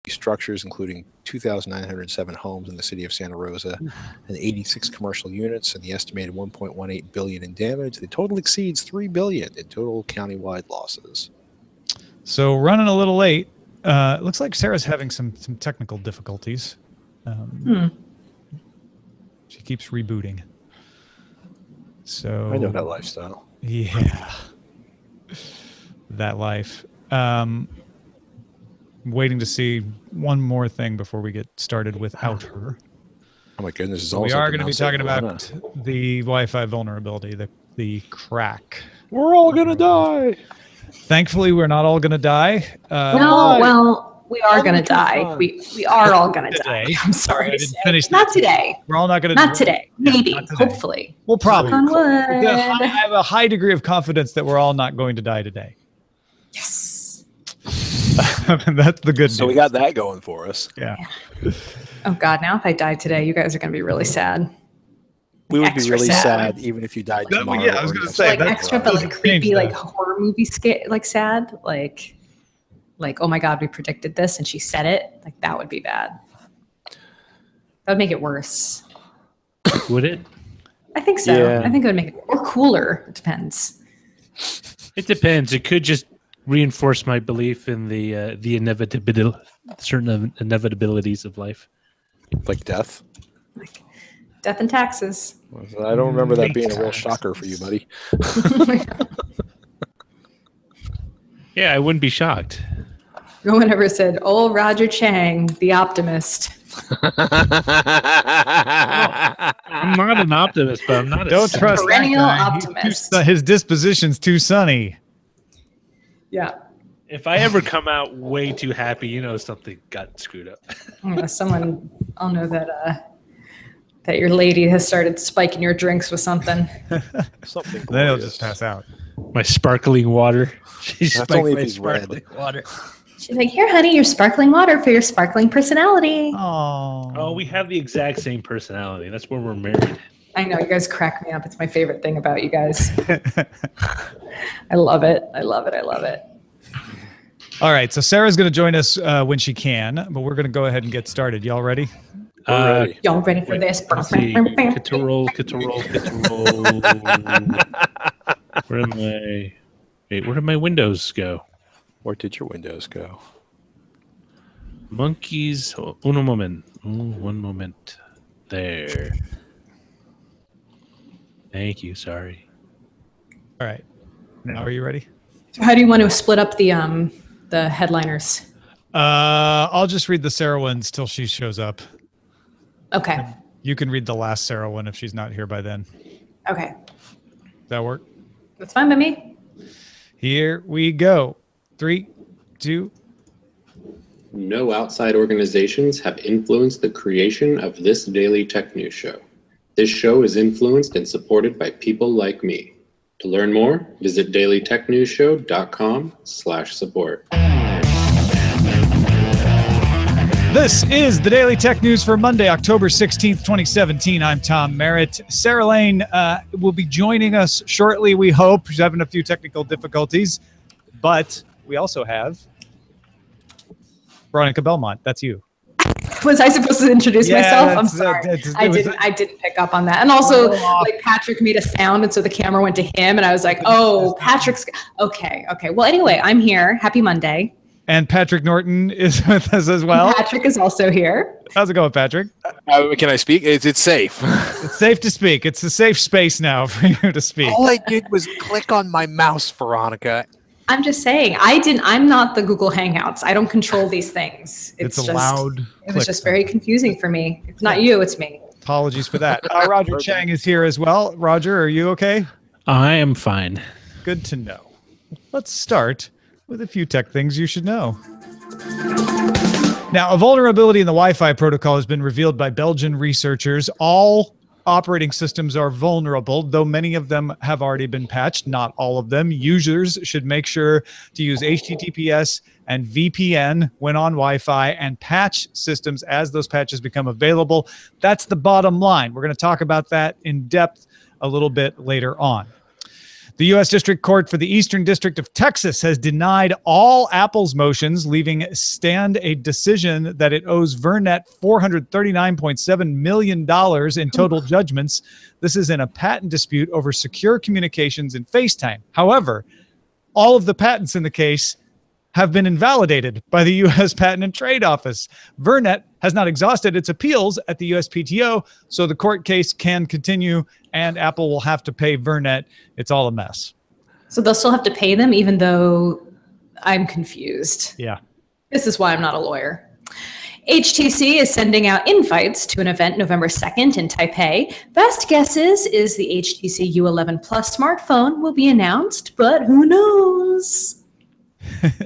structures, including 2,907 homes in the city of Santa Rosa and 86 commercial units, and the estimated 1.18 billion in damage. The total exceeds 3 billion in total countywide losses. So running a little late. It looks like Sarah's having some technical difficulties. She keeps rebooting. So I know that lifestyle. Yeah. That life. Waiting to see one more thing before we get started without her. Oh my goodness! We are going to be talking about the Wi-Fi vulnerability, the KRACK. We're all going to die. Thankfully, we're not all going to die. No, well, we are going to die. We are all going to die. I'm sorry to say. Not today. We're all not going to. Not today. Maybe. Not today. Hopefully. We'll probably. I have a high degree of confidence that we're all not going to die today. Yes. That's the good news. So we got that going for us. Yeah. Oh God! Now if I die today, you guys are going to be really sad. We would be really sad even if you died tomorrow. Yeah, I was going to say like extra, but like creepy, like horror movie like sad, like oh my God, we predicted this and she said it. Like that would be bad. That would make it worse. Would it? I think so. Yeah. I think it would make it or cooler. It depends. It depends. It could just reinforce my belief in the certain inevitabilities of life, like death. Like death and taxes. I don't remember that being a real shocker for you, buddy. Yeah, I wouldn't be shocked. No one ever said, "Oh, Roger Chang, the optimist." I'm not an optimist, but I'm not. Don't trust perennial optimist. His disposition's too sunny. Yeah. If I ever come out way too happy, you know something got screwed up. I'll know that your lady has started spiking your drinks with something. Something. Then he'll just pass out. My sparkling water. She's only if he's red. Water. She's like, "Here, honey, your sparkling water for your sparkling personality." Oh, we have the exact same personality. That's where we're married. I know, you guys crack me up. It's my favorite thing about you guys. I love it. I love it. I love it. All right, so Sarah's going to join us when she can, but we're going to go ahead and get started. Y'all ready? Y'all ready for this? Roll. Where am I? Wait, where did my windows go? Where did your windows go? Monkeys. Uno moment. One moment. There. Thank you. Sorry. All right. Now, are you ready? So how do you want to split up the headliners? I'll just read the Sarah ones till she shows up. Okay. And you can read the last Sarah one if she's not here by then. Okay. Does that work? That's fine by me. Here we go. 3, 2. No outside organizations have influenced the creation of this daily tech news show. This show is influenced and supported by people like me. To learn more, visit dailytechnewsshow.com/support. This is the Daily Tech News for Monday, October 16th, 2017. I'm Tom Merritt. Sarah Lane will be joining us shortly, we hope. She's having a few technical difficulties, but we also have Veronica Belmont. That's you. Was I supposed to introduce myself? I'm sorry. I didn't pick up on that. And also, like, Patrick made a sound, and so the camera went to him, and I was like, oh, Patrick's... Okay. Well, anyway, I'm here. Happy Monday. And Patrick Norton is with us as well. Patrick is also here. How's it going, Patrick? Can I speak? It's safe. It's safe to speak. It's a safe space now for you to speak. All I did was click on my mouse, Veronica. I'm just saying, I'm not the Google Hangouts. I don't control these things. It's a loud It was just very confusing for me. It's not you, it's me. Apologies for that. Roger Chang is here as well. Roger, are you okay? I am fine. Good to know. Let's start with a few tech things you should know. Now, a vulnerability in the Wi-Fi protocol has been revealed by Belgian researchers. All operating systems are vulnerable, though many of them have already been patched, not all of them. Users should make sure to use HTTPS and VPN when on Wi-Fi and patch systems as those patches become available. That's the bottom line. We're going to talk about that in depth a little bit later on. The U.S. District Court for the Eastern District of Texas has denied all Apple's motions, leaving stand a decision that it owes Vernet $439.7 million in total judgments. This is in a patent dispute over secure communications and FaceTime. However, all of the patents in the case have been invalidated by the U.S. Patent and Trade Office. Vernet has not exhausted its appeals at the USPTO, so the court case can continue, and Apple will have to pay Vernet. It's all a mess. So they'll still have to pay them, even though I'm confused. Yeah. This is why I'm not a lawyer. HTC is sending out invites to an event November 2nd in Taipei. Best guesses is the HTC U11 Plus smartphone will be announced, but who knows?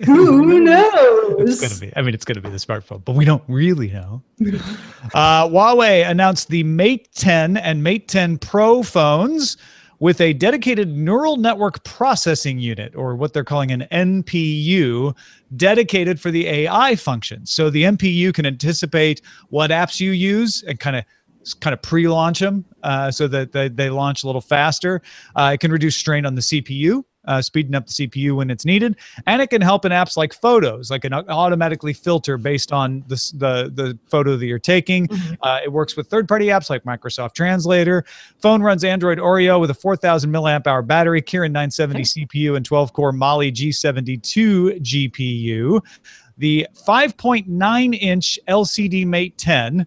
Who knows? It's going to be the smartphone, but we don't really know. Huawei announced the Mate 10 and Mate 10 Pro phones with a dedicated neural network processing unit, or what they're calling an NPU, dedicated for the AI function. So the NPU can anticipate what apps you use and kind of pre-launch them so that they launch a little faster. It can reduce strain on the CPU, speeding up the CPU when it's needed, and it can help in apps like Photos, like an automatically filter based on the photo that you're taking. It works with third-party apps like Microsoft Translator. Phone runs Android Oreo with a 4,000 milliamp hour battery, Kirin 970 CPU, and 12-core Mali G72 GPU. The 5.9-inch LCD Mate 10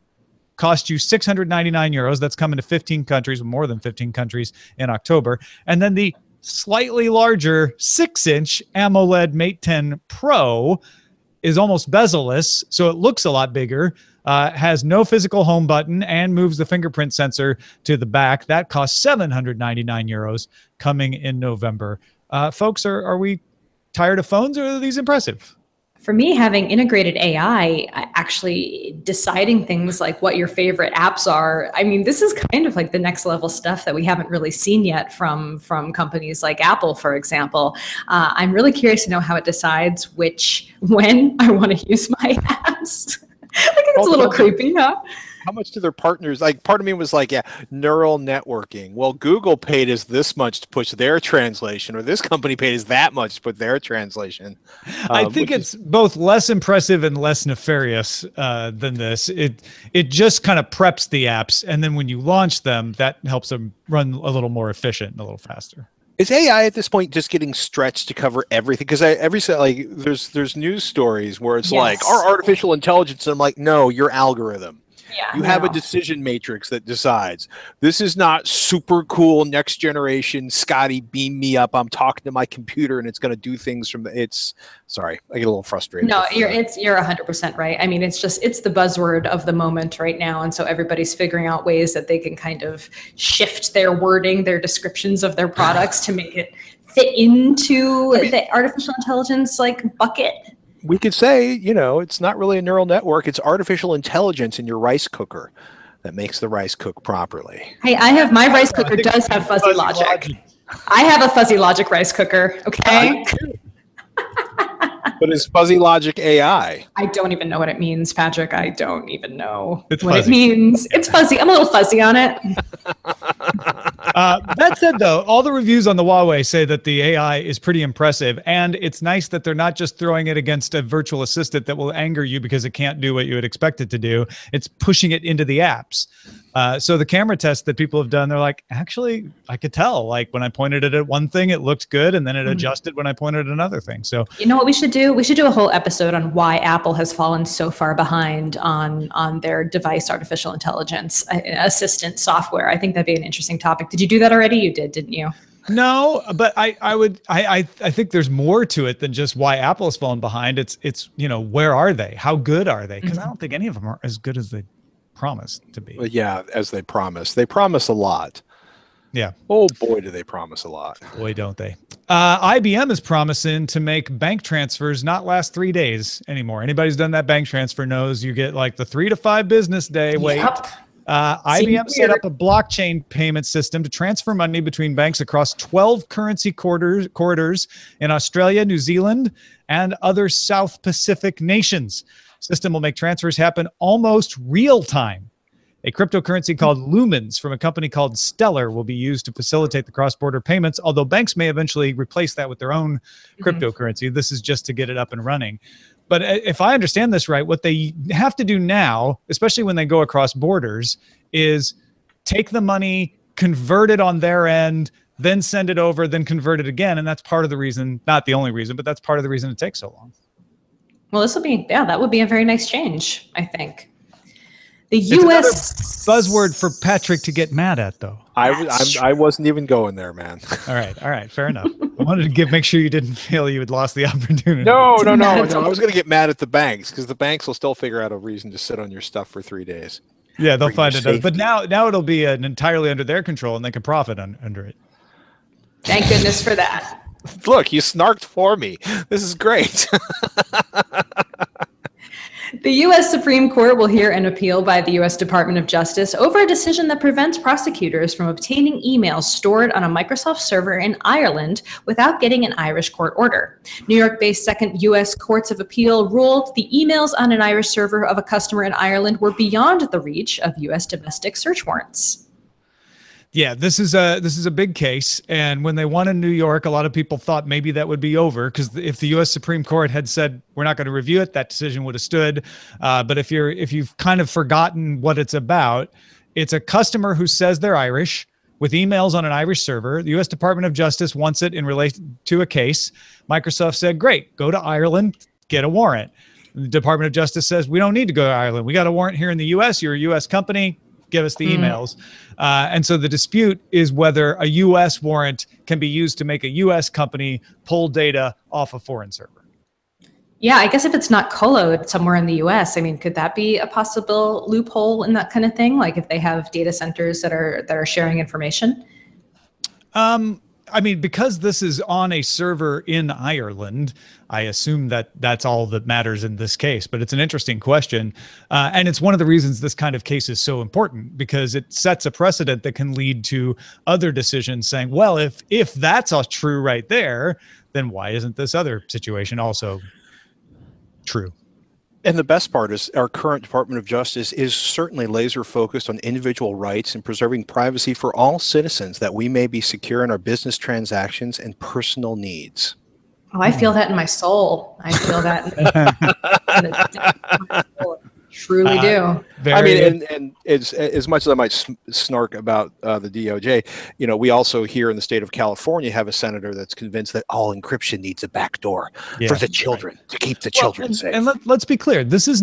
cost you €699. That's coming to 15 countries, more than 15 countries in October. And then the slightly larger 6-inch AMOLED Mate 10 Pro is almost bezel-less, so it looks a lot bigger, has no physical home button, and moves the fingerprint sensor to the back. That costs €799 coming in November. Folks, are we tired of phones, or are these impressive? For me, having integrated AI, actually deciding things like what your favorite apps are, I mean, this is kind of like the next level stuff that we haven't really seen yet from companies like Apple, for example. I'm really curious to know how it decides when I want to use my apps. I think it's a little creepy, huh? How much do their partners, like, part of me was like, yeah, neural networking. Well, Google paid us this much to push their translation, or this company paid us that much to put their translation. I think it's both less impressive and less nefarious than this. It just kind of preps the apps, and then when you launch them, that helps them run a little more efficient and a little faster. Is AI at this point just getting stretched to cover everything? Because there's news stories where it's like, our artificial intelligence, and I'm like, no, your algorithm. Yeah, you have a decision matrix that decides. This is not super cool next generation. Scotty, beam me up. I'm talking to my computer and it's going to do things from the. Sorry, I get a little frustrated. No, you're 100% right. I mean, it's the buzzword of the moment right now, and so everybody's figuring out ways that they can kind of shift their wording, their descriptions of their products to make it fit into the artificial intelligence bucket. We could say, it's not really a neural network. It's artificial intelligence in your rice cooker that makes the rice cook properly. Hey, my rice cooker does have fuzzy logic. I have a fuzzy logic rice cooker, okay? But it's fuzzy logic AI. I don't even know what it means, Patrick. I don't even know what it means. It's fuzzy. I'm a little fuzzy on it. That said, though, all the reviews on the Huawei say that the AI is pretty impressive, and it's nice that they're not just throwing it against a virtual assistant that will anger you because it can't do what you would expect it to do. It's pushing it into the apps. So the camera tests that people have done, they're like, actually, I could tell. Like when I pointed it at one thing, it looked good, and then it adjusted when I pointed at another thing. So you know what we should do? We should do a whole episode on why Apple has fallen so far behind on their device artificial intelligence assistant software. I think that'd be an interesting topic. Did you do that already? You did, didn't you? No, but I think there's more to it than just why Apple has fallen behind. It's where are they? How good are they? Because I don't think any of them are as good as they promised to be. Well, yeah, as they promise. They promise a lot. Yeah. Oh boy, do they promise a lot. Boy, don't they. IBM is promising to make bank transfers not last 3 days anymore. Anybody who's done that bank transfer knows you get like the 3 to 5 business day wait. Yep. IBM set up a blockchain payment system to transfer money between banks across 12 currency corridors in Australia, New Zealand, and other South Pacific nations. System will make transfers happen almost real time. A cryptocurrency called Lumens from a company called Stellar will be used to facilitate the cross-border payments, although banks may eventually replace that with their own cryptocurrency. This is just to get it up and running. But if I understand this right, what they have to do now, especially when they go across borders, is take the money, convert it on their end, then send it over, then convert it again. And that's part of the reason, not the only reason, but that's part of the reason it takes so long. Well, this will be, that would be a very nice change, I think. The It's U.S. buzzword for Patrick to get mad at, though. I wasn't even going there, man. All right, fair enough. I wanted to make sure you didn't feel you had lost the opportunity. No. I was going to get mad at the banks because the banks will still figure out a reason to sit on your stuff for 3 days. Yeah, they'll find it. But now it'll be entirely under their control, and they can profit under it. Thank goodness for that. Look, you snarked for me. This is great. The U.S. Supreme Court will hear an appeal by the U.S. Department of Justice over a decision that prevents prosecutors from obtaining emails stored on a Microsoft server in Ireland without getting an Irish court order. New York-based Second U.S. Courts of Appeal ruled the emails on an Irish server of a customer in Ireland were beyond the reach of U.S. domestic search warrants. Yeah, this is a big case, and when they won in New York, a lot of people thought maybe that would be over, because if the U.S. Supreme Court had said we're not going to review it, that decision would have stood. But if you've kind of forgotten what it's about, it's a customer who says they're Irish with emails on an Irish server. The U.S. Department of Justice wants it in relation to a case. Microsoft said, "Great, go to Ireland, get a warrant." The Department of Justice says, "We don't need to go to Ireland. We got a warrant here in the U.S. You're a U.S. company. Give us the emails." And so the dispute is whether a U.S. warrant can be used to make a U.S. company pull data off a foreign server. Yeah, I guess if it's not coloed somewhere in the U.S., I mean, could that be a possible loophole in that kind of thing? Like if they have data centers that are sharing information? I mean, because this is on a server in Ireland, I assume that that's all that matters in this case. But it's an interesting question. And it's one of the reasons this kind of case is so important, because it sets a precedent that can lead to other decisions saying, well, if that's all true right there, then why isn't this other situation also true? And the best part is our current Department of Justice is certainly laser focused on individual rights and preserving privacy for all citizens, that we may be secure in our business transactions and personal needs. Oh, I feel that in my soul. I feel that. Truly do. I mean, and it's, as much as I might snark about the DOJ, you know, we also here in the state of California have a senator that's convinced that all encryption needs a backdoor for the children, to keep the children safe. And let's be clear, this is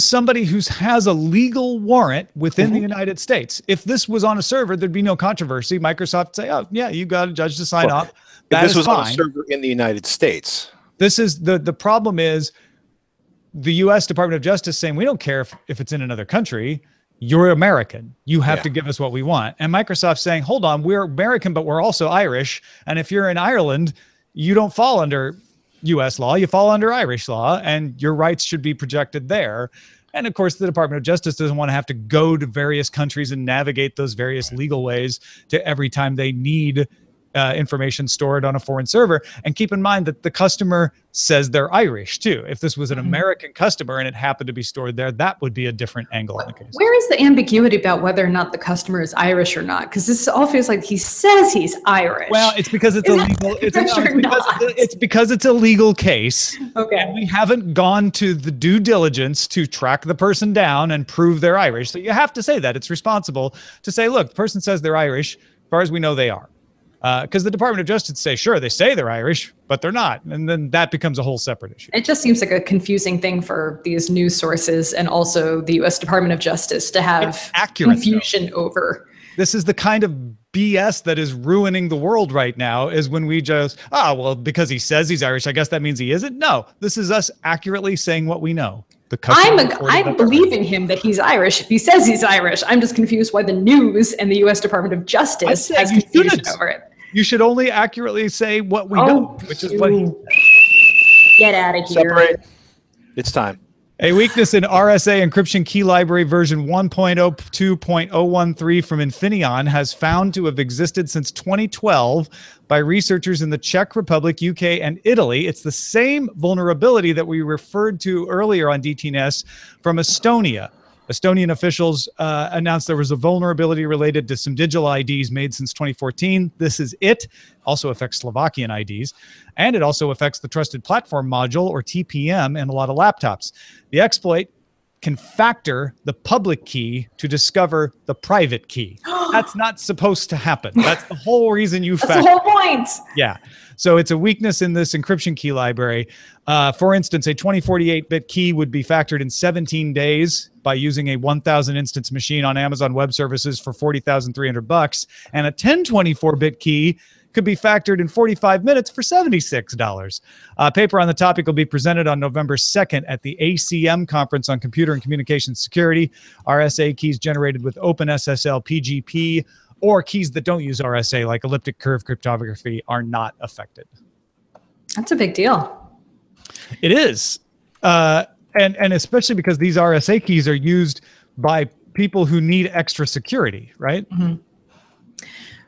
somebody who has a legal warrant within the United States. If this was on a server, there'd be no controversy. Microsoft would say, oh yeah, you got a judge to sign off. If this was on a server in the United States. This is the problem is, the U.S. Department of Justice saying, we don't care if it's in another country. You're American. You have to give us what we want. And Microsoft saying, hold on, we're American, but we're also Irish. And if you're in Ireland, you don't fall under U.S. law. You fall under Irish law, and your rights should be protected there. And of course, the Department of Justice doesn't want to have to go to various countries and navigate those various legal ways to every time they need information stored on a foreign server. And keep in mind that the customer says they're Irish too. If this was an American customer and it happened to be stored there, that would be a different angle in the case. Where is the ambiguity about whether or not the customer is Irish or not? Because this all feels like he says he's Irish. Well, it's because it's illegal. It's because it's a legal case. Okay. And we haven't gone to the due diligence to track the person down and prove they're Irish. So you have to say that. It's responsible to say, look, the person says they're Irish. As far as we know, they are. Because the Department of Justice say, sure, they say they're Irish, but they're not. And then that becomes a whole separate issue. It just seems like a confusing thing for these news sources and also the U.S. Department of Justice to have confusion over. This is the kind of BS that is ruining the world right now, is when we just, well, because he says he's Irish, I guess that means he isn't. No, this is us accurately saying what we know. I'm believing him that he's Irish if he says he's Irish. I'm just confused why the news and the U.S. Department of Justice has confusion over it. You should only accurately say what we know, which is what. Get out of here. Separate. It's time. A weakness in RSA encryption key library version 1.02.013 from Infineon has found to have existed since 2012 by researchers in the Czech Republic, UK, and Italy. It's the same vulnerability that we referred to earlier on DTNS from Estonia. Estonian officials announced there was a vulnerability related to some digital IDs made since 2014. This is it. Also affects Slovakian IDs. And it also affects the Trusted Platform Module, or TPM, in a lot of laptops. The exploit can factor the public key to discover the private key. That's not supposed to happen. That's the whole reason you factor. That's the whole point. Yeah. So it's a weakness in this encryption key library. For instance, a 2048-bit key would be factored in 17 days by using a 1,000 instance machine on Amazon Web Services for $40,300, and a 1024-bit key could be factored in 45 minutes for $76. A paper on the topic will be presented on November 2nd at the ACM Conference on Computer and Communication Security. RSA keys generated with OpenSSL PGP or keys that don't use RSA, like elliptic curve cryptography, are not affected. That's a big deal. It is. And especially because these RSA keys are used by people who need extra security, right? Mm-hmm.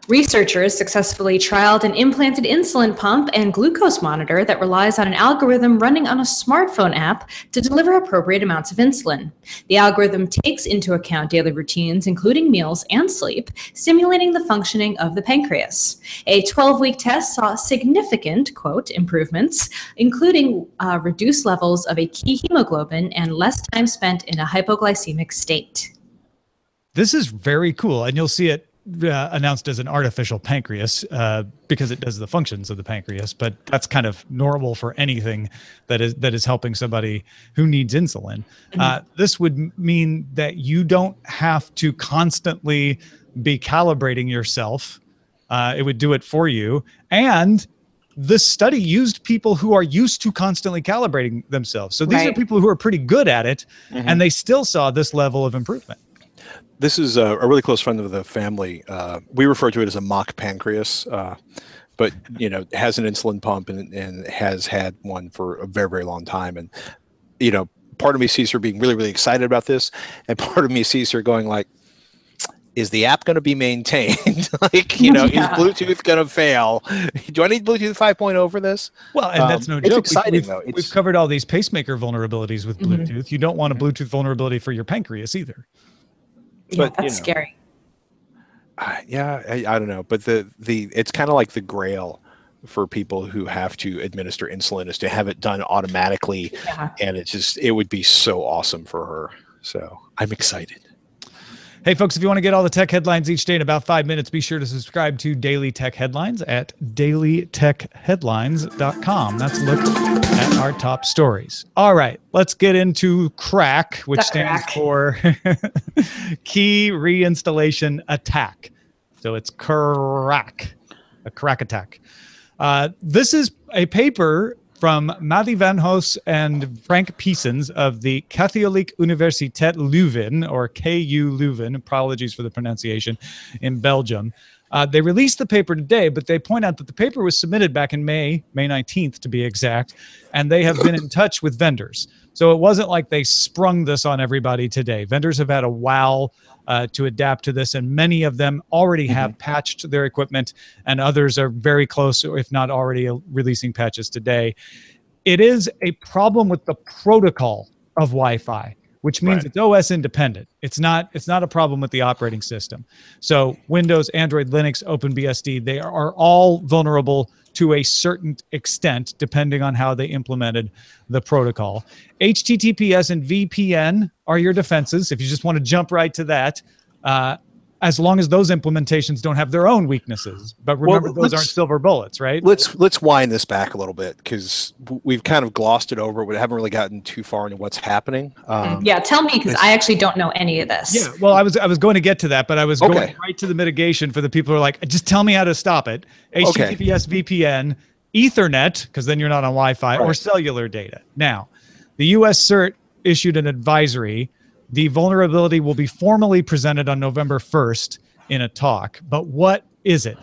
Researchers successfully trialed an implanted insulin pump and glucose monitor that relies on an algorithm running on a smartphone app to deliver appropriate amounts of insulin. The algorithm takes into account daily routines, including meals and sleep, simulating the functioning of the pancreas. A 12-week test saw significant, quote, improvements, including reduced levels of a key hemoglobin and less time spent in a hypoglycemic state. This is very cool, and you'll see it announced as an artificial pancreas because it does the functions of the pancreas, but that's kind of normal for anything that is helping somebody who needs insulin. This would mean that you don't have to constantly be calibrating yourself. It would do it for you. And this study used people who are used to constantly calibrating themselves. So these are people who are pretty good at it, and they still saw this level of improvement. This is a really close friend of the family. We refer to it as a mock pancreas, but has an insulin pump and has had one for a very, very long time. And part of me sees her being really, really excited about this, and part of me sees her going like, "Is the app going to be maintained? Like, is Bluetooth going to fail? Do I need Bluetooth 5.0 for this?" Well, and that's no joke. It's exciting though. We've covered all these pacemaker vulnerabilities with Bluetooth. You don't want a Bluetooth vulnerability for your pancreas either. Yeah, but, that's scary. I don't know, but it's kind of like the grail for people who have to administer insulin is to have it done automatically, and it would be so awesome for her. So I'm excited. Hey, folks, if you want to get all the tech headlines each day in about 5 minutes, be sure to subscribe to Daily Tech Headlines at dailytechheadlines.com. That's a look at our top stories. All right, let's get into KRACK, which stands for Key Reinstallation Attack. So it's KRACK, a KRACK attack. This is a paper from Matti Van Hoos and Frank Piesens of the Katholieke Universiteit Leuven, or KU Leuven, apologies for the pronunciation, in Belgium. They released the paper today, but they point out that the paper was submitted back in May 19th to be exact, and they have been in touch with vendors. So it wasn't like they sprung this on everybody today. Vendors have had a while to adapt to this, and many of them already have patched their equipment, and others are very close, or if not already releasing patches today. It is a problem with the protocol of Wi-Fi, which means it's OS independent. It's not a problem with the operating system. So Windows, Android, Linux, OpenBSD, they are all vulnerable to a certain extent, depending on how they implemented the protocol. HTTPS and VPN are your defenses. If you just want to jump right to that, as long as those implementations don't have their own weaknesses. But remember, those aren't silver bullets, right? Let's wind this back a little bit, because we've kind of glossed it over. We haven't really gotten too far into what's happening. Tell me, because I actually don't know any of this. Yeah, well, I was going to get to that, but I was going right to the mitigation for the people who are like, just tell me how to stop it. HTTPS, VPN, Ethernet, because then you're not on Wi-Fi, or cellular data. Now, the U.S. CERT issued an advisory. The vulnerability will be formally presented on November 1st in a talk. But what is it?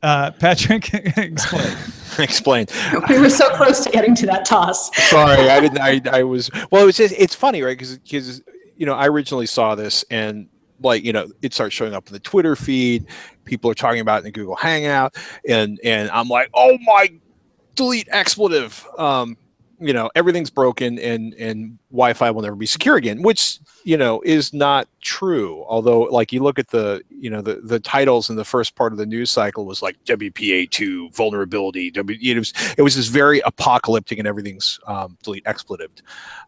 Patrick, explain. Explain. We were so close to getting to that toss. Sorry, I didn't. I was. Well, it's funny, right? Because I originally saw this, and it starts showing up in the Twitter feed. People are talking about it in the Google Hangout, and I'm like, oh my, delete expletive. everything's broken and Wi-Fi will never be secure again, which, is not true. Although, like, you look at the titles in the first part of the news cycle was like WPA2 vulnerability. It was just very apocalyptic and everything's delete expletive.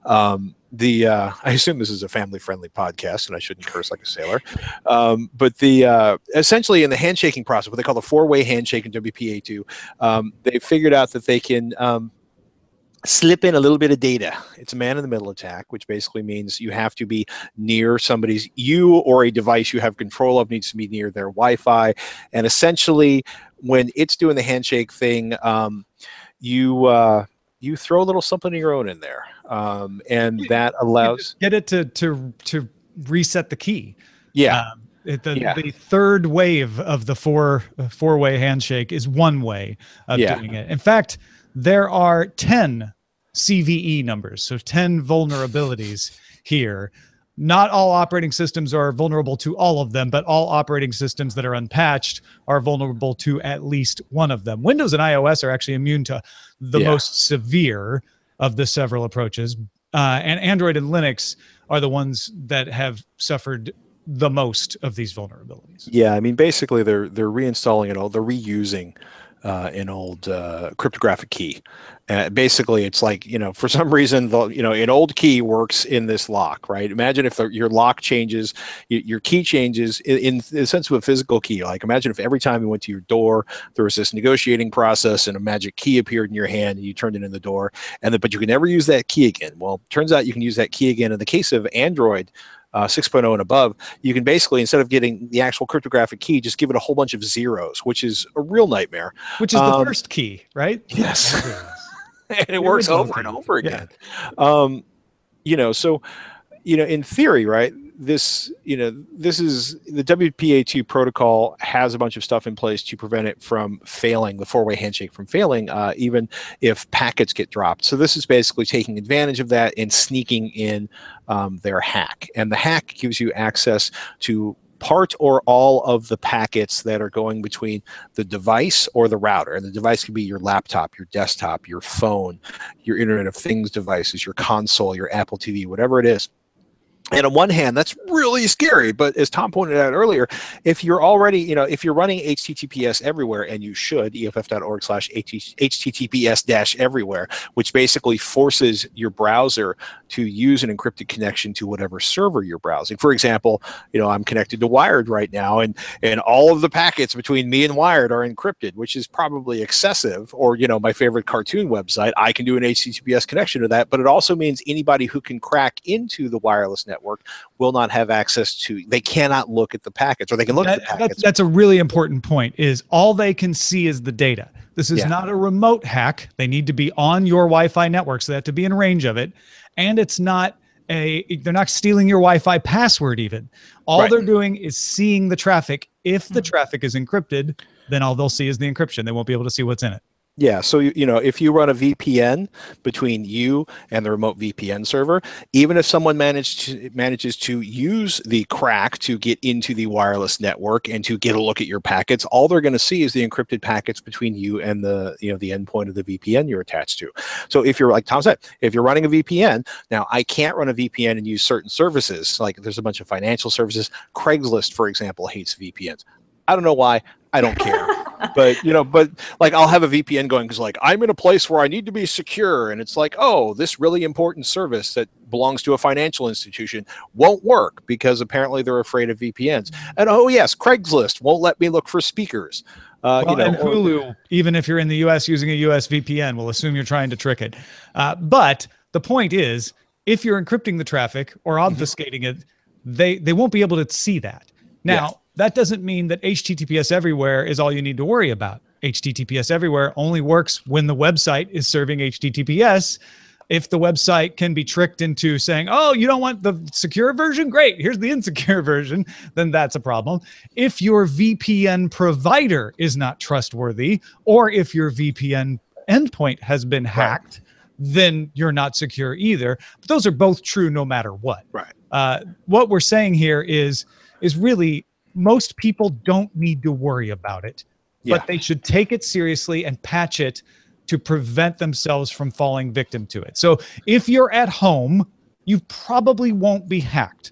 I assume this is a family-friendly podcast and I shouldn't curse like a sailor. But essentially in the handshaking process, what they call the four-way handshake in WPA2, they figured out that they can slip in a little bit of data. It's a man-in-the-middle attack, which basically means you have to be near you or a device you have control of needs to be near their Wi-Fi. And essentially, when it's doing the handshake thing, you throw a little something of your own in there, and that allows get it to reset the key. Yeah. The third wave of the four-way handshake is one way of doing it. In fact, there are 10 CVE numbers, so 10 vulnerabilities here. Not all operating systems are vulnerable to all of them, but all operating systems that are unpatched are vulnerable to at least one of them. Windows and iOS are actually immune to the most severe of the several approaches, and Android and Linux are the ones that have suffered the most of these vulnerabilities. Yeah, I mean, basically they're reinstalling it all. They're reusing an old cryptographic key. Basically, it's like, for some reason, an old key works in this lock, right? Imagine if your lock changes, your key changes in the sense of a physical key. Like, imagine if every time you went to your door, there was this negotiating process and a magic key appeared in your hand and you turned it in the door, but you can never use that key again. Well, turns out you can use that key again. In the case of Android 6.0 and above, you can basically, instead of getting the actual cryptographic key, just give it a whole bunch of zeros, which is a real nightmare. Which is the first key, right? Yes. And it works over and over again. So, in theory, right, this is the WPA2 protocol has a bunch of stuff in place to prevent it from failing, the four-way handshake from failing, even if packets get dropped. So this is basically taking advantage of that and sneaking in their hack. And the hack gives you access to part or all of the packets that are going between the device or the router. And the device could be your laptop, your desktop, your phone, your Internet of Things devices, your console, your Apple TV, whatever it is. And on one hand, that's really scary. But as Tom pointed out earlier, if you're already, if you're running HTTPS everywhere, and you should, EFF.org/HTTPS-everywhere, which basically forces your browser to use an encrypted connection to whatever server you're browsing. For example, I'm connected to Wired right now, and all of the packets between me and Wired are encrypted, which is probably excessive. Or, my favorite cartoon website, I can do an HTTPS connection to that, but it also means anybody who can crack into the wireless network will not have access to, they cannot look at the packets, or they can look at the packets. That's a really important point, is all they can see is the data. This is not a remote hack. They need to be on your Wi-Fi network, so they have to be in range of it. And it's not they're not stealing your Wi-Fi password even. All they're doing is seeing the traffic. If the traffic is encrypted, then all they'll see is the encryption. They won't be able to see what's in it. Yeah, so if you run a VPN between you and the remote VPN server, even if someone manages to use the crack to get into the wireless network and to get a look at your packets, all they're going to see is the encrypted packets between you and the the endpoint of the VPN you're attached to. So if you're, like Tom said, if you're running a VPN, now I can't run a VPN and use certain services. Like, there's a bunch of financial services. Craigslist, for example, hates VPNs. I don't know why. I don't care. But like, I'll have a VPN going because, like, I'm in a place where I need to be secure, and it's like, oh, this really important service that belongs to a financial institution won't work because apparently they're afraid of VPNs. And oh yes, Craigslist won't let me look for speakers. And Hulu, even if you're in the US using a US VPN, will assume you're trying to trick it. But the point is, if you're encrypting the traffic or obfuscating it, they won't be able to see that. Now, that doesn't mean that HTTPS everywhere is all you need to worry about. HTTPS everywhere only works when the website is serving HTTPS. If the website can be tricked into saying, oh, you don't want the secure version? Great, here's the insecure version, then that's a problem. If your VPN provider is not trustworthy, or if your VPN endpoint has been hacked, then you're not secure either. But those are both true no matter what. What we're saying here is really, most people don't need to worry about it, but they should take it seriously and patch it to prevent themselves from falling victim to it. So if you're at home, you probably won't be hacked.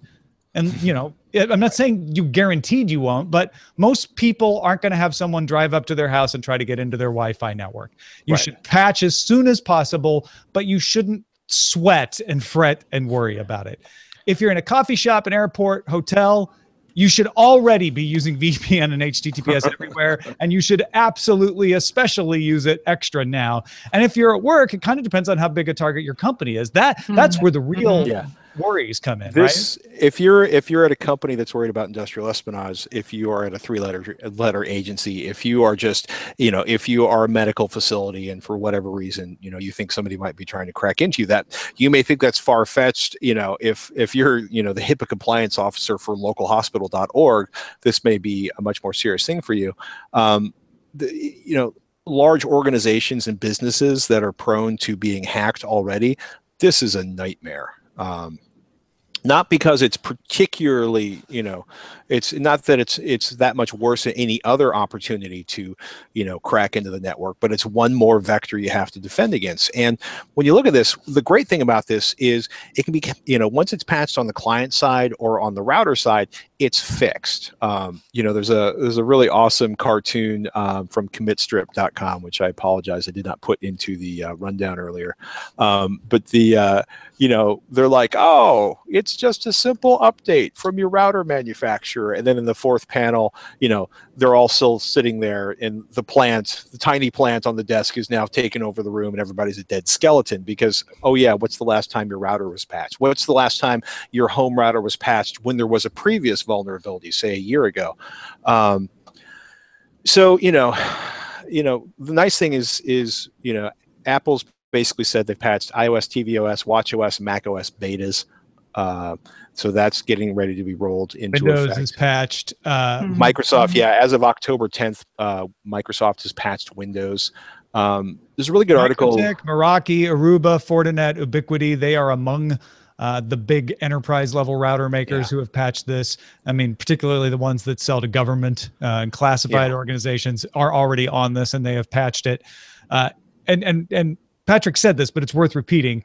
And, you know, I'm not saying you guaranteed you won't, but most people aren't going to have someone drive up to their house and try to get into their Wi-Fi network. You should patch as soon as possible, but you shouldn't sweat and fret and worry about it. If you're in a coffee shop, an airport, hotel, you should already be using VPN and HTTPS everywhere, and you should absolutely, especially use it extra now. And if you're at work, it kind of depends on how big a target your company is. That's where the real worries come in, right? If you're at a company that's worried about industrial espionage, if you are at a three-letter agency, if you are just, you know, if you are a medical facility and for whatever reason, you know, you think somebody might be trying to crack into you, that you may think that's far-fetched. You know, if you're, you know, the HIPAA compliance officer for localhospital.org, this may be a much more serious thing for you. You know, large organizations and businesses that are prone to being hacked already, this is a nightmare. Not because it's particularly, you know, it's not that it's that much worse than any other opportunity to, you know, crack into the network, but it's one more vector you have to defend against. And when you look at this, the great thing about this is it can be, you know, once it's patched on the client side or on the router side, it's fixed. You know, there's a really awesome cartoon from commitstrip.com, which I apologize I did not put into the rundown earlier. But the you know, they're like, oh, it's just a simple update from your router manufacturer. And then in the fourth panel, you know, they're all still sitting there, and the tiny plant on the desk is now taken over the room, and everybody's a dead skeleton because, oh yeah, what's the last time your router was patched? What's the last time your home router was patched when there was a previous vulnerability, say a year ago? So, you know, the nice thing is, you know, Apple's basically said they've patched iOS, tvOS, watchOS, macOS betas. So that's getting ready to be rolled into Windows effect. is patched. Microsoft, yeah, as of October 10th, Microsoft has patched Windows. There's a really good article. Meraki, Aruba, Fortinet, Ubiquiti, they are among the big enterprise level router makers who have patched this. I mean, particularly the ones that sell to government and classified organizations are already on this, and they have patched it. And Patrick said this, but it's worth repeating.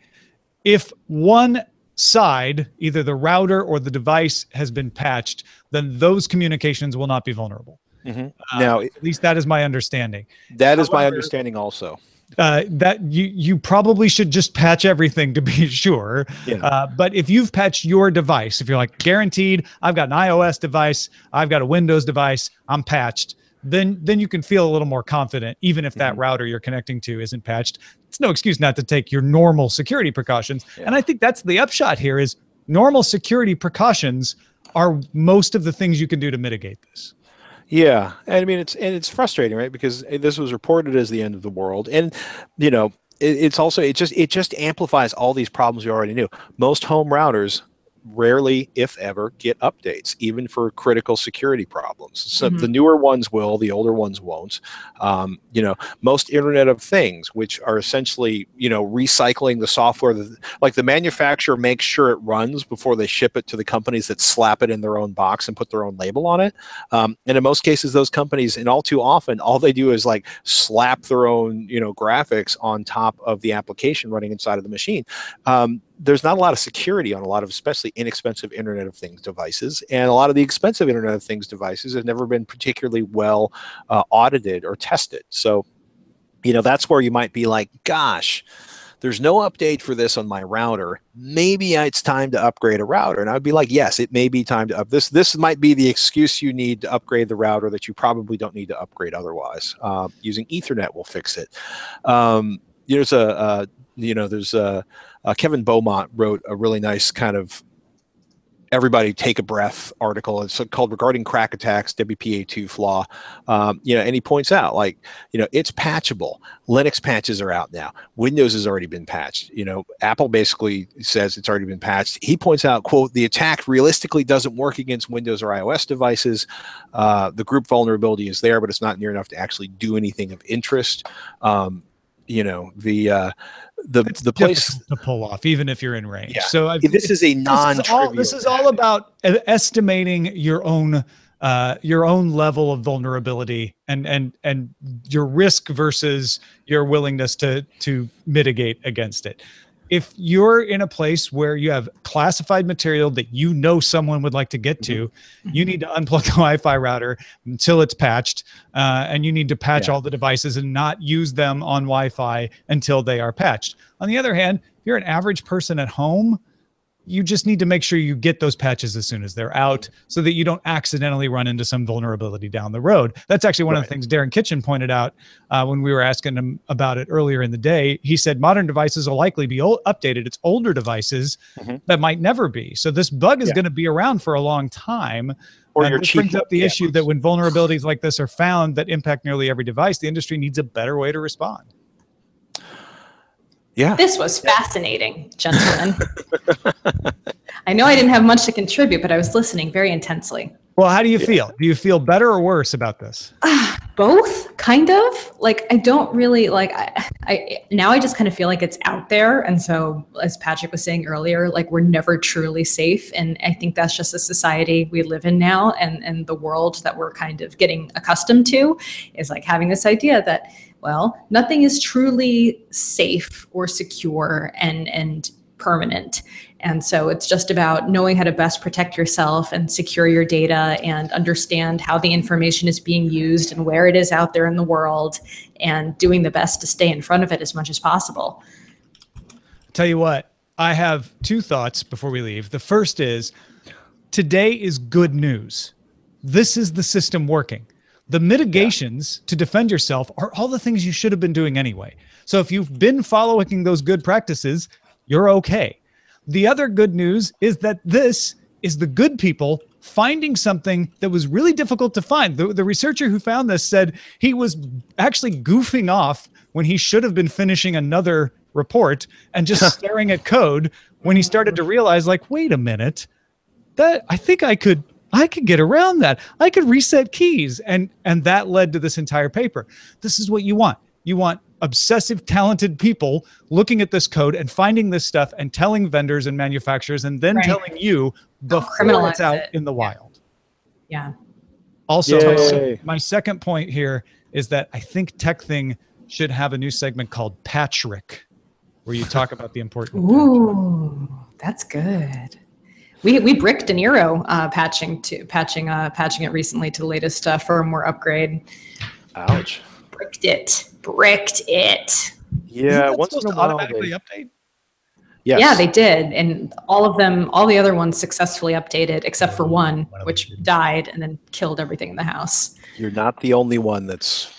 If one side, either the router or the device, has been patched, then those communications will not be vulnerable. Now, at least that is my understanding. That is my understanding also. That you probably should just patch everything to be sure. But if you've patched your device, if you're like guaranteed, I've got an iOS device, I've got a Windows device, I'm patched, then you can feel a little more confident, even if that router you're connecting to isn't patched. It's no excuse not to take your normal security precautions. And I think that's the upshot here is normal security precautions are most of the things you can do to mitigate this. Yeah, and I mean it's frustrating, right? Because this was reported as the end of the world, and you know it just amplifies all these problems we already knew. Most home routers rarely, if ever, get updates, even for critical security problems. So the newer ones will, the older ones won't. You know, most Internet of Things, which are essentially, you know, recycling the software, like the manufacturer makes sure it runs before they ship it to the companies that slap it in their own box and put their own label on it. And in most cases, those companies, and all too often, all they do is like slap their own, you know, graphics on top of the application running inside of the machine. There's not a lot of security on a lot of especially inexpensive Internet of Things devices, and a lot of the expensive Internet of Things devices have never been particularly well audited or tested. So, you know, that's where you might be like, gosh, there's no update for this on my router. Maybe it's time to upgrade a router. And I'd be like, yes, it may be time to this might be the excuse you need to upgrade the router that you probably don't need to upgrade otherwise. Using Ethernet will fix it. There's Kevin Beaumont wrote a really nice kind of everybody take a breath article. It's called Regarding Crack Attacks, WPA2 Flaw. You know, and he points out, like, you know, it's patchable. Linux patches are out now. Windows has already been patched. You know, Apple basically says it's already been patched. He points out, quote, the attack realistically doesn't work against Windows or iOS devices. The group vulnerability is there, but it's not near enough to actually do anything of interest. You know, the place to pull off, even if you're in range. Yeah. So this is a non-trivial. This is all about estimating your own your own level of vulnerability and your risk versus your willingness to mitigate against it. If you're in a place where you have classified material that you know someone would like to get to, you need to unplug the Wi-Fi router until it's patched, and you need to patch all the devices and not use them on Wi-Fi until they are patched. On the other hand, if you're an average person at home, you just need to make sure you get those patches as soon as they're out so that you don't accidentally run into some vulnerability down the road. That's actually one of the things Darren Kitchen pointed out when we were asking him about it earlier in the day. He said modern devices will likely be updated. It's older devices that might never be. So this bug is going to be around for a long time. Or this brings up the issue that when vulnerabilities like this are found that impact nearly every device, the industry needs a better way to respond. Yeah. This was fascinating, gentlemen. I know I didn't have much to contribute, but I was listening very intensely. Well, how do you feel? Do you feel better or worse about this? Both, kind of. Like, I don't really like. Now I just kind of feel like it's out there, and so as Patrick was saying earlier, like we're never truly safe, and I think that's just the society we live in now, and the world that we're kind of getting accustomed to is like having this idea that, well, nothing is truly safe or secure and permanent. And so it's just about knowing how to best protect yourself and secure your data and understand how the information is being used and where it is out there in the world and doing the best to stay in front of it as much as possible. Tell you what, I have two thoughts before we leave. The first is today is good news. This is the system working. The mitigations to defend yourself are all the things you should have been doing anyway. So if you've been following those good practices, you're okay. The other good news is that this is the good people finding something that was really difficult to find. The researcher who found this said he was actually goofing off when he should have been finishing another report and just staring at code when he started to realize, like, wait a minute, that I think I could get around that. I could reset keys. And that led to this entire paper. This is what you want. You want obsessive, talented people looking at this code and finding this stuff and telling vendors and manufacturers and then telling you before it's out in the wild. Yeah. Also, my second point here is that I think TechThing should have a new segment called Patrick, where you talk about the important. Ooh, that's good. We bricked De Niro patching it recently to the latest firmware upgrade. Ouch. Bricked it. Yeah, once in a while automatically update. Yes. Yeah, they did, and all the other ones successfully updated except for one, which died and then killed everything in the house. You're not the only one that's.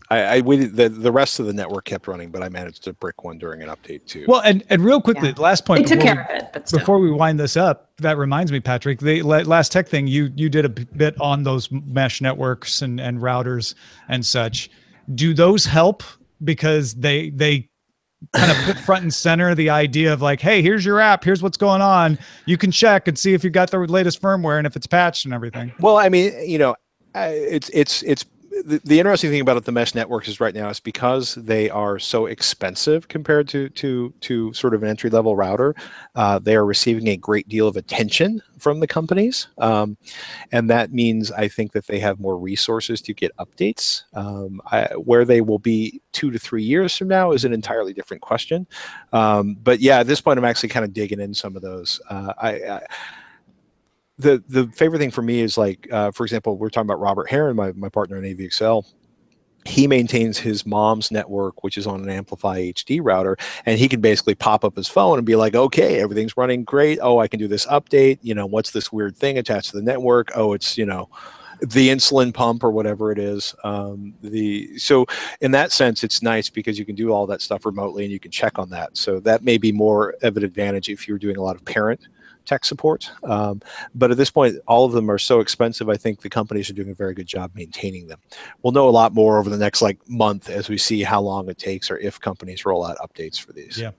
The rest of the network kept running, but I managed to brick one during an update too. Well, and real quickly, the last point. They took care of it, but still. Before we wind this up, that reminds me, Patrick, the last tech thing, you did a bit on those mesh networks and routers and such. Do those help? Because they kind of put front and center the idea of like, hey, here's your app, here's what's going on. You can check and see if you got the latest firmware and if it's patched and everything. Well, I mean, it's the interesting thing about the mesh networks is right now is because they are so expensive compared to sort of an entry level router. They are receiving a great deal of attention from the companies, and that means I think that they have more resources to get updates. Where they will be 2 to 3 years from now is an entirely different question. But yeah, at this point, I'm actually kind of digging in some of those. The favorite thing for me is like, for example, we're talking about Robert Heron, my partner in AVXL. He maintains his mom's network, which is on an Amplify HD router, and he can basically pop up his phone and be like, okay, everything's running great. Oh, I can do this update. What's this weird thing attached to the network? Oh, it's, the insulin pump or whatever it is. So in that sense, it's nice because you can do all that stuff remotely and you can check on that. So that may be more of an advantage if you're doing a lot of parent tech support. But at this point, all of them are so expensive. I think the companies are doing a very good job maintaining them. We'll know a lot more over the next month as we see how long it takes or if companies roll out updates for these. Yeah.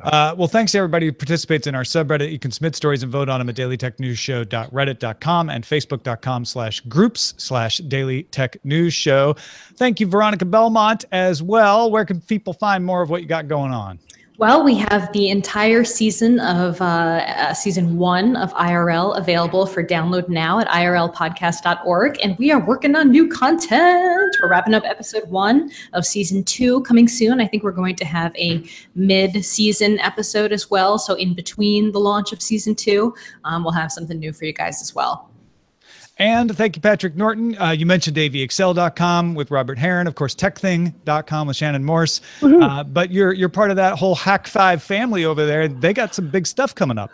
Well, thanks to everybody who participates in our subreddit. You can submit stories and vote on them at dailytechnewsshow.reddit.com and facebook.com/groups/dailytechnewsshow. Thank you, Veronica Belmont, as well. Where can people find more of what you got going on? Well, we have the entire season of season 1 of IRL available for download now at irlpodcast.org, and we are working on new content. We're wrapping up episode 1 of season 2 coming soon. I think we're going to have a mid-season episode as well, so in between the launch of season 2, we'll have something new for you guys as well. And thank you, Patrick Norton. You mentioned avexcel.com with Robert Heron, of course, techthing.com with Shannon Morse. But you're part of that whole Hack 5 family over there. They got some big stuff coming up.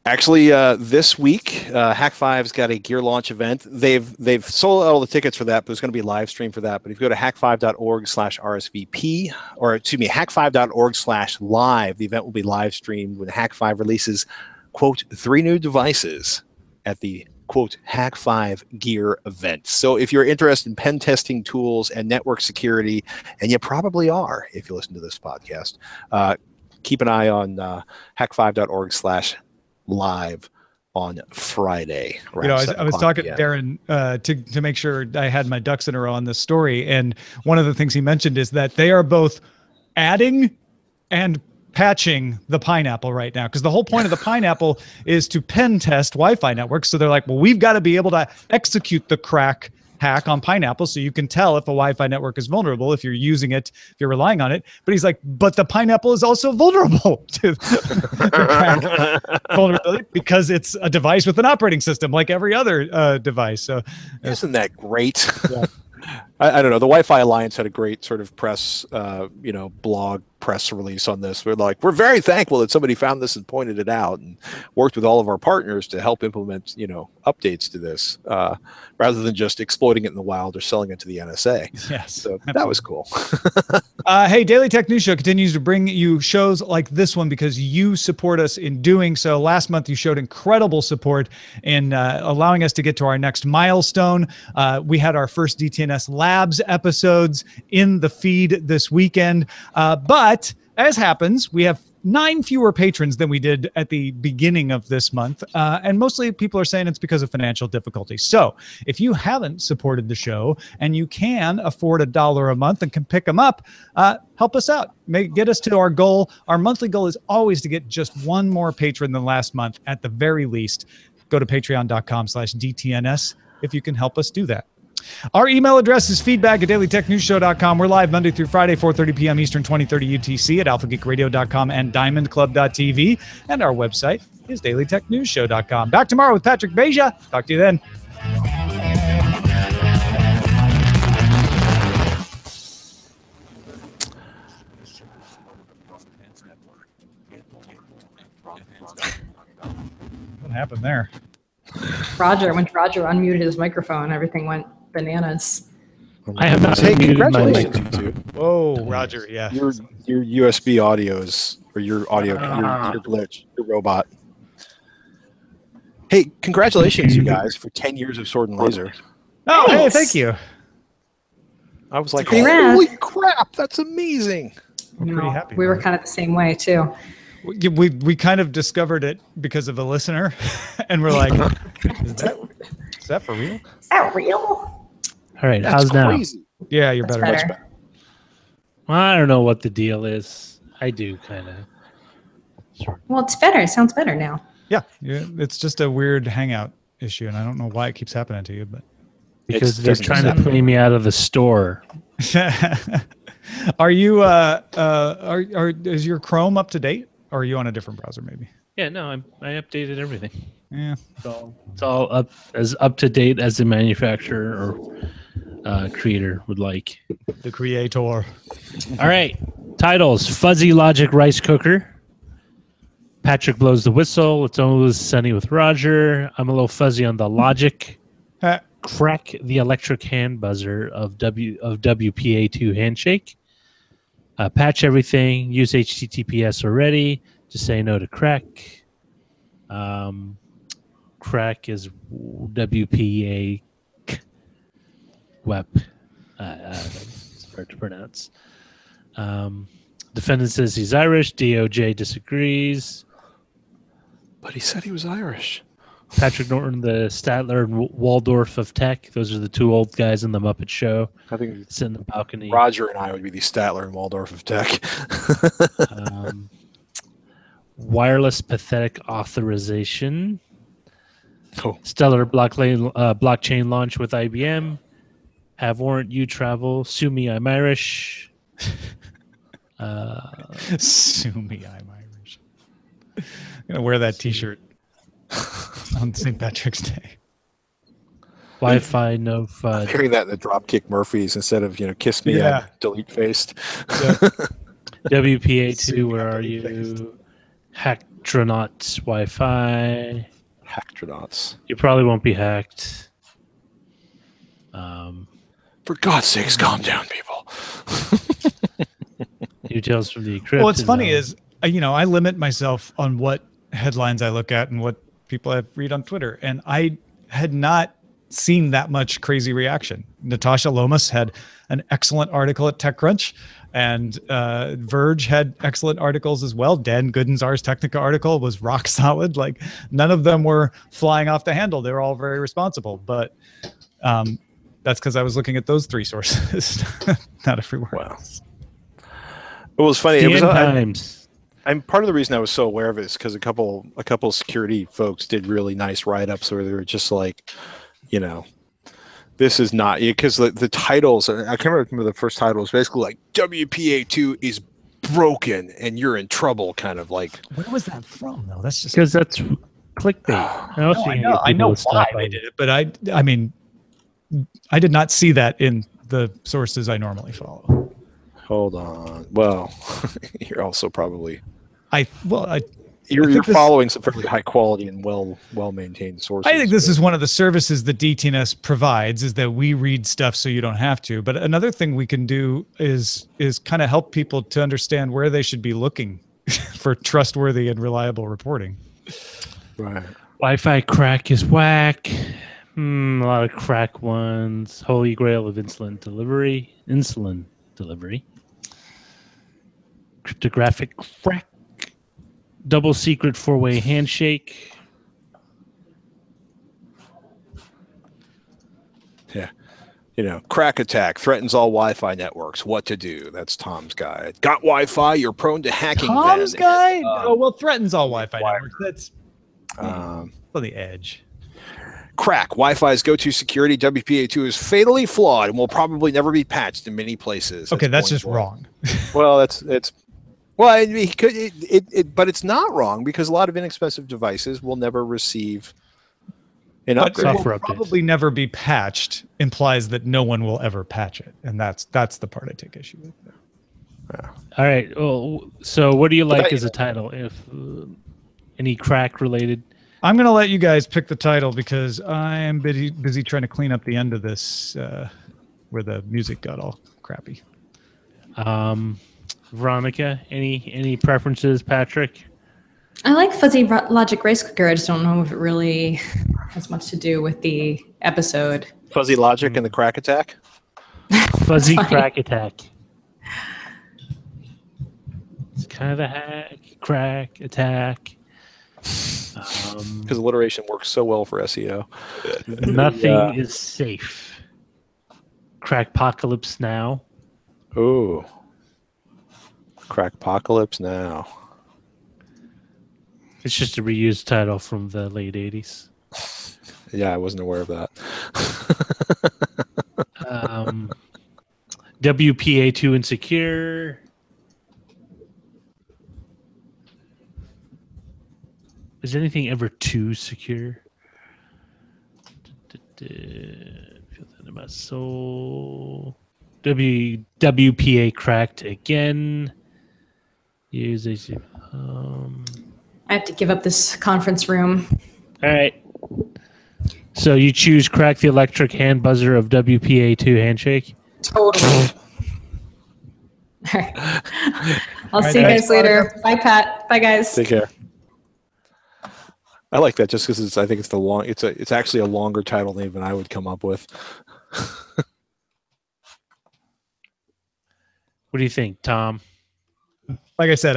Actually, this week, Hack 5's got a gear launch event. They've sold out all the tickets for that, but there's going to be a live stream for that. But if you go to hack5.org/RSVP, or excuse me, hack5.org/live, the event will be live streamed when Hack 5 releases, quote, 3 new devices at the quote, Hack 5 gear event. So if you're interested in pen testing tools and network security, and you probably are if you listen to this podcast, keep an eye on hack5.org/live on Friday. I was talking to Darren to make sure I had my ducks in a row on this story. And one of the things he mentioned is that they are both adding and patching the Pineapple right now, because the whole point of the Pineapple is to pen test Wi-Fi networks. So they're like, well, we've got to be able to execute the crack hack on Pineapple so you can tell if a Wi-Fi network is vulnerable if you're using it, if you're relying on it. But he's like, but the Pineapple is also vulnerable to the crack vulnerability because it's a device with an operating system like every other device. So isn't that great? Yeah. I don't know. The Wi-Fi Alliance had a great sort of press, blog press release on this. We're like, we're very thankful that somebody found this and pointed it out and worked with all of our partners to help implement, updates to this rather than just exploiting it in the wild or selling it to the NSA. Yes. So that was cool. Hey, Daily Tech News Show continues to bring you shows like this one because you support us in doing so. Last month, you showed incredible support in allowing us to get to our next milestone. We had our first DTNS Labs episodes in the feed this weekend. But as happens, we have 9 fewer patrons than we did at the beginning of this month. And mostly people are saying it's because of financial difficulty. So if you haven't supported the show and you can afford $1 a month and can pick them up, help us out. Get us to our goal. Our monthly goal is always to get just 1 more patron than last month at the very least. Go to patreon.com/DTNS if you can help us do that. Our email address is feedback@dailytechnewsshow.com. We're live Monday through Friday, 4:30 p.m. Eastern, 2030 UTC at alphageekradio.com and diamondclub.tv. And our website is dailytechnewsshow.com. Back tomorrow with Patrick Beja. Talk to you then. What happened there? When Roger unmuted his microphone, everything went bananas. I have not. Hey, congratulations, you two. Whoa, Roger, yeah. Your USB audio is, or your audio, your glitch, your robot. Hey, congratulations, you guys, for 10 years of Sword and Laser. Oh, Thanks. hey, thank you. I was like, pretty rad. holy crap, that's amazing. I'm pretty happy. We were kind of the same way too. We kind of discovered it because of a listener, and we're like, is that for real? Is that real? All right, That's how's now? crazy. Yeah, you're That's better. better. Much better. Well, I don't know what the deal is. I do kind of. Well, it's better. It sounds better now. Yeah, it's just a weird hangout issue, and I don't know why it keeps happening to you, but Because they're trying to play me out of the store. Are you is your Chrome up to date, or are you on a different browser maybe? Yeah, no, I updated everything. Yeah, It's all up to date as the manufacturer or creator would like. the creator. All right, titles: Fuzzy Logic Rice Cooker. Patrick blows the whistle. It's always sunny with Roger. I'm a little fuzzy on the logic. Crack the electric hand buzzer of WPA2 handshake. Patch everything. Use HTTPS already. Just say no to crack. Crack is WPA web. It's hard to pronounce. Defendant says he's Irish. DOJ disagrees. But he said he was Irish. Patrick Norton, the Statler and Waldorf of tech. Those are the 2 old guys in the Muppet Show. I think Sit in the balcony. Roger and I would be the Statler and Waldorf of tech. Wireless pathetic authorization. Cool. Stellar blockchain launch with IBM. Have warrant you travel. Sue me, I'm Irish. Sue me, I'm Irish. I'm gonna wear that T-shirt on St. Patrick's Day. Wi-Fi, no FUD. I'm hearing that in the Dropkick Murphys instead of kiss me, I'm delete faced. Yeah. WPA2, where are you? Hacktronauts Wi-Fi. Hacktronauts. You probably won't be hacked. For God's sakes, calm down, people. Details from the crypt. Well, what's funny is, I limit myself on what headlines I look at and what people I read on Twitter, and I had not seen that much crazy reaction. Natasha Lomas had an excellent article at TechCrunch, and Verge had excellent articles as well. Dan Gooden's Ars Technica article was rock solid. Like, none of them were flying off the handle. They were all very responsible, but that's because I was looking at those three sources, not everywhere else. It was funny. Times. I'm part of the reason I was so aware of it is because a couple security folks did really nice write-ups where they were just like, this is not, because the titles, I can't remember the first title, was basically like WPA2 is broken and you're in trouble, kind of like. Where was that from though? That's just because that's clickbait. I know why they did it, but I mean, I did not see that in the sources I normally follow. Hold on. Well, you're also probably. You're following some fairly high quality and well maintained sources. I think this is one of the services that DTNS provides, is that we read stuff so you don't have to. But another thing we can do is kind of help people to understand where they should be looking for trustworthy and reliable reporting. Right. Wi-Fi crack is whack. A lot of crack ones. Holy grail of insulin delivery. Cryptographic crack. Double secret four-way handshake. Yeah. Crack attack threatens all Wi-Fi networks. What to do? That's Tom's guide. Got Wi-Fi? You're prone to hacking. Tom's guide? Threatens all Wi-Fi networks. That's on the edge. KRACK Wi-Fi's go-to security. WPA2 is fatally flawed and will probably never be patched in many places. Okay, that's just wrong. Well, Well, but it's not wrong, because a lot of inexpensive devices will never receive an upgrade. It will probably never be patched implies that no one will ever patch it, and that's the part I take issue with. Yeah. All right. Well, so what do you like as a title? If any crack related? I'm going to let you guys pick the title because I am busy trying to clean up the end of this where the music got all crappy. Veronica, any preferences, Patrick? I like Fuzzy Logic Rice Cooker. I just don't know if it really has much to do with the episode. Fuzzy Logic and the Crack Attack? Fuzzy Crack Attack. It's kind of a hack, crack, attack. Because alliteration works so well for SEO. Nothing is safe. Crackpocalypse now. Ooh. Crackpocalypse now. It's just a reused title from the late 80s. Yeah, I wasn't aware of that. WPA2 insecure. Is anything ever too secure? Feel that in my soul. WPA cracked again. Use I have to give up this conference room. All right. So you choose crack the electric hand buzzer of WPA2 handshake? Totally. All right. I'll see you guys later. Bye, Pat. Bye, guys. Take care. I like that just because I think it's actually a longer title than even I would come up with. What do you think, Tom? Like I said,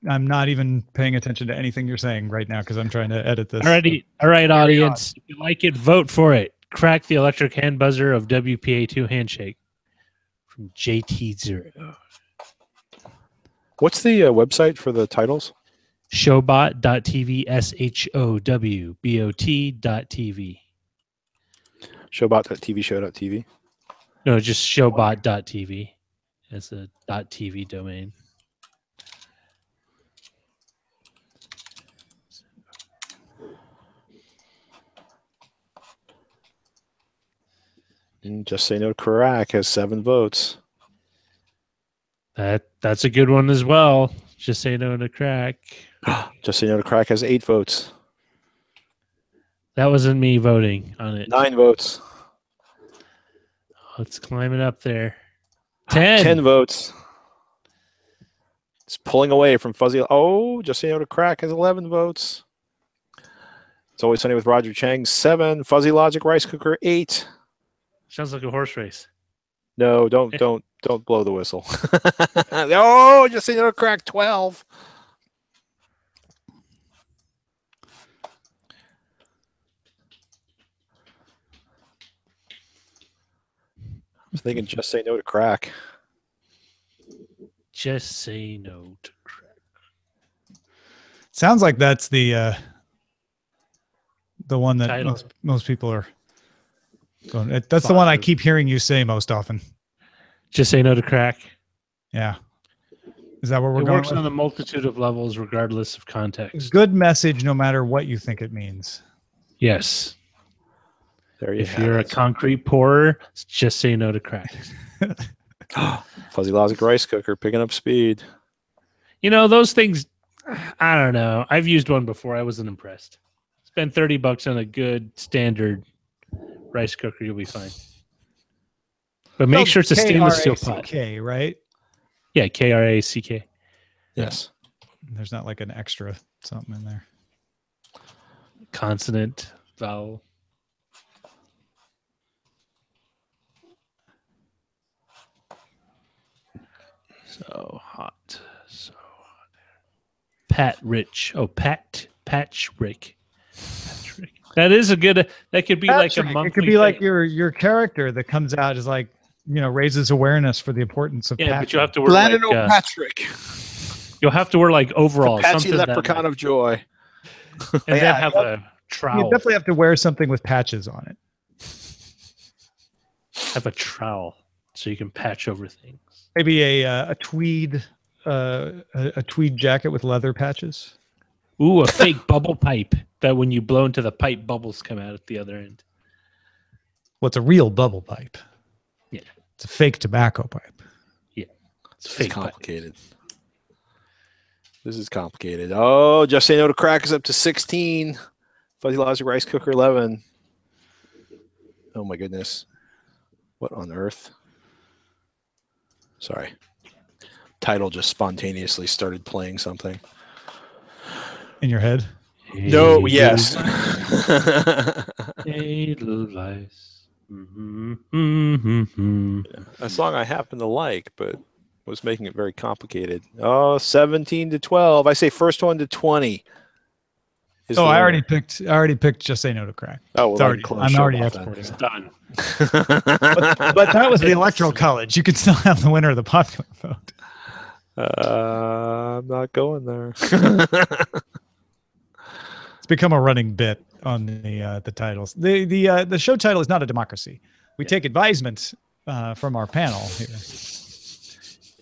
I'm not even paying attention to anything you're saying right now because I'm trying to edit this. All right, audience. If you like it, vote for it. Crack the electric hand buzzer of WPA2 handshake from JT0. What's the website for the titles? Showbot.tv, SHOWBOT.TV. Showbot.tv, show.tv. No, just showbot.tv. It's a .tv domain. And Just Say No to KRACK has 7 votes. That's a good one as well. Just Say No to KRACK. Just Say No to KRACK has 8 votes. That wasn't me voting on it. 9 votes. Oh, it's climbing up there. 10. 10 votes. It's pulling away from Fuzzy. Oh, Just Say No to KRACK has 11 votes. It's Always Sunny with Roger Chang, 7. Fuzzy Logic Rice Cooker, 8. Sounds like a horse race. No, don't blow the whistle. Oh, Just Say No to KRACK, 12. I was thinking Just Say No to KRACK. Just Say No to KRACK. Sounds like that's the one that most people are going. That's the one I keep hearing you say most often. Just Say No to KRACK. Yeah. Is that what we're going? It works with? on a multitude of levels, regardless of context. Good message, no matter what you think it means. Yes. There you if you're a concrete pourer, just say no to KRACK. Fuzzy Logic Rice Cooker picking up speed. You know, those things, I don't know. I've used one before. I wasn't impressed. Spend $30 on a good standard rice cooker, you'll be fine. But make sure it's a stainless steel pot. KRACK, right? Yeah, KRACK. Yes. There's not like an extra something in there. Consonant, vowel. So hot. So hot. Pat Rich. Oh, Patch Rick. Patrick. That is a good, that could be Patrick, like a monthly it could be like your character that comes out is like, raises awareness for the importance of Patrick. Patrick. But you have to wear Patrick. You'll have to wear like overalls. Apache Leprechaun of Joy. And then have a trowel. You definitely have to wear something with patches on it. Have a trowel so you can patch over things. Maybe a tweed jacket with leather patches. Ooh, a fake bubble pipe that when you blow into the pipe, bubbles come out at the other end. What's a real bubble pipe? Yeah. It's a fake tobacco pipe. Yeah. It's fake complicated. This is complicated. Oh, Just Say No to KRACK is up to 16. Fuzzy Logic Rice Cooker 11. Oh my goodness. What on earth? Sorry. Title just spontaneously started playing something. In your head? No, yes. Edelweiss. A song I happen to like, but was making it very complicated. Oh, 17 to 12. I say first one to 20. Oh, I already picked Just Say No to KRACK. Oh, well, I'm already exporting. It's done. but that was the Electoral College. You could still have the winner of the popular vote. I'm not going there. It's become a running bit on the titles. The show title is not a democracy. We take advisement from our panel here.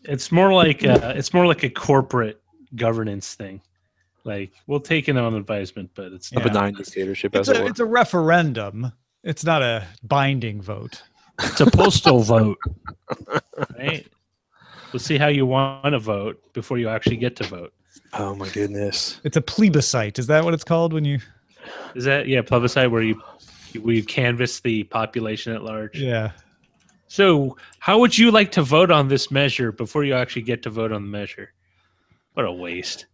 It's more like a corporate governance thing. Like, we'll take it on advisement, but it's not a benign dictatorship. It's a referendum. It's not a binding vote. It's a postal vote, right? We'll see how you want to vote before you actually get to vote. Oh my goodness! It's a plebiscite. Is that what it's called when you? Is that plebiscite where you canvass the population at large? Yeah. So, how would you like to vote on this measure before you actually get to vote on the measure? What a waste.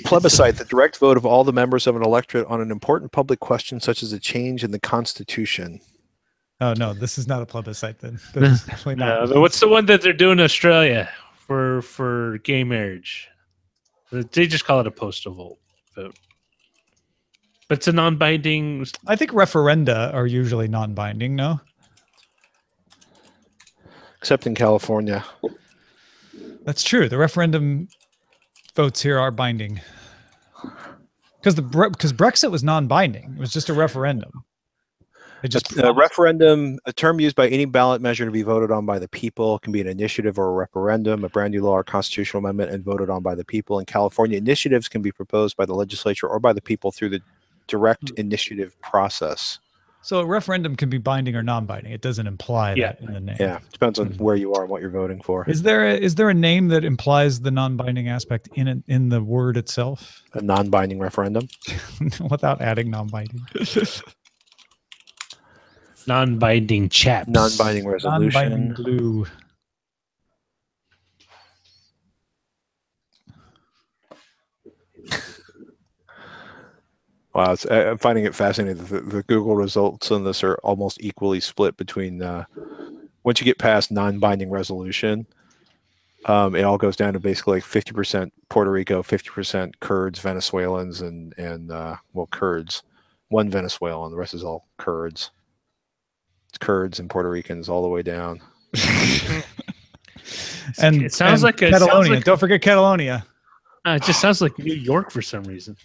Plebiscite, the direct vote of all the members of an electorate on an important public question such as a change in the Constitution. Oh, no, this is not a plebiscite then. This is definitely not. No, what's the one that they're doing in Australia for gay marriage? They just call it a postal vote. But it's a non-binding... I think referenda are usually non-binding, no? Except in California. That's true. The referendum votes here are binding. Because Brexit was non-binding. It was just a referendum. It just a referendum, a term used by any ballot measure to be voted on by the people, can be an initiative or a referendum, a brand new law or constitutional amendment, and voted on by the people. In California, initiatives can be proposed by the legislature or by the people through the direct initiative process. So a referendum can be binding or non-binding. It doesn't imply that in the name. Yeah, depends on where you are and what you're voting for. Is there a name that implies the non-binding aspect in the word itself? A non-binding referendum? Without adding non-binding. Non-binding chaps. Non-binding resolution. Non-binding glue. Wow, I'm finding it fascinating. The Google results on this are almost equally split between once you get past non-binding resolution, it all goes down to basically like 50% Puerto Rico, 50% Kurds, Venezuelans, and well, Kurds. One Venezuelan, the rest is all Kurds. It's Kurds and Puerto Ricans all the way down. And it sounds like Catalonia. Don't forget Catalonia. It just sounds like New York for some reason.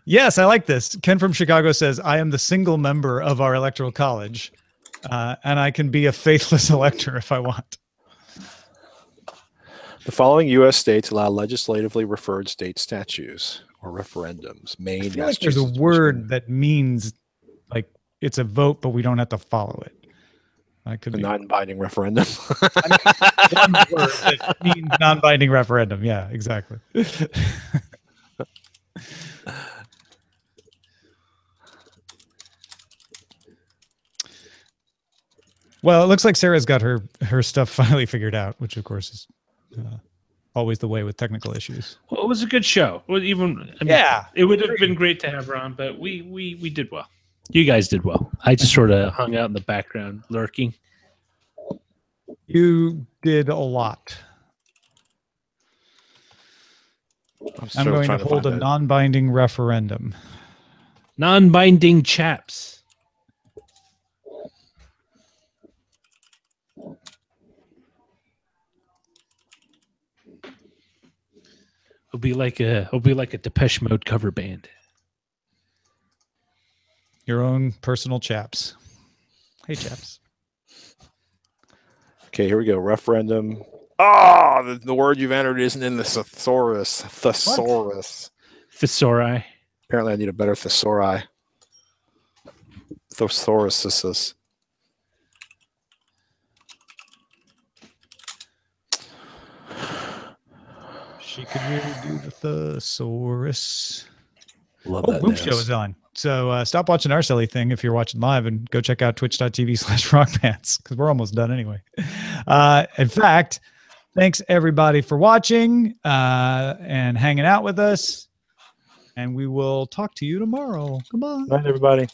Yes, I like this. Ken from Chicago says, I am the single member of our electoral college, and I can be a faithless elector if I want. The following U.S. states allow legislatively referred state statutes or referendums. Maine, I feel like there's a word that means like it's a vote, but we don't have to follow it. I could a be non-binding referendum. one word that means non-binding referendum. Yeah, exactly. Well, it looks like Sarah's got her stuff finally figured out, which of course is always the way with technical issues. Well, it was a good show. Well, yeah, it would have been great to have her on, but we did well. You guys did well. I just sort of hung out in the background, lurking. You did a lot. I'm going to hold a non-binding referendum. Non-binding chaps. It'll be like a Depeche Mode cover band. Your own personal chaps. Hey, chaps. Okay, here we go. Referendum. Ah, the word you've entered isn't in the thesaurus. Thesaurus. Thesauri. Apparently, I need a better thesauri. Thesauruses. She could really do the thesaurus. Love that. Boom Show is on. So stop watching our silly thing if you're watching live and go check out twitch.tv/rockpants because we're almost done anyway. In fact, thanks everybody for watching and hanging out with us. And we will talk to you tomorrow. Goodbye. Bye, everybody.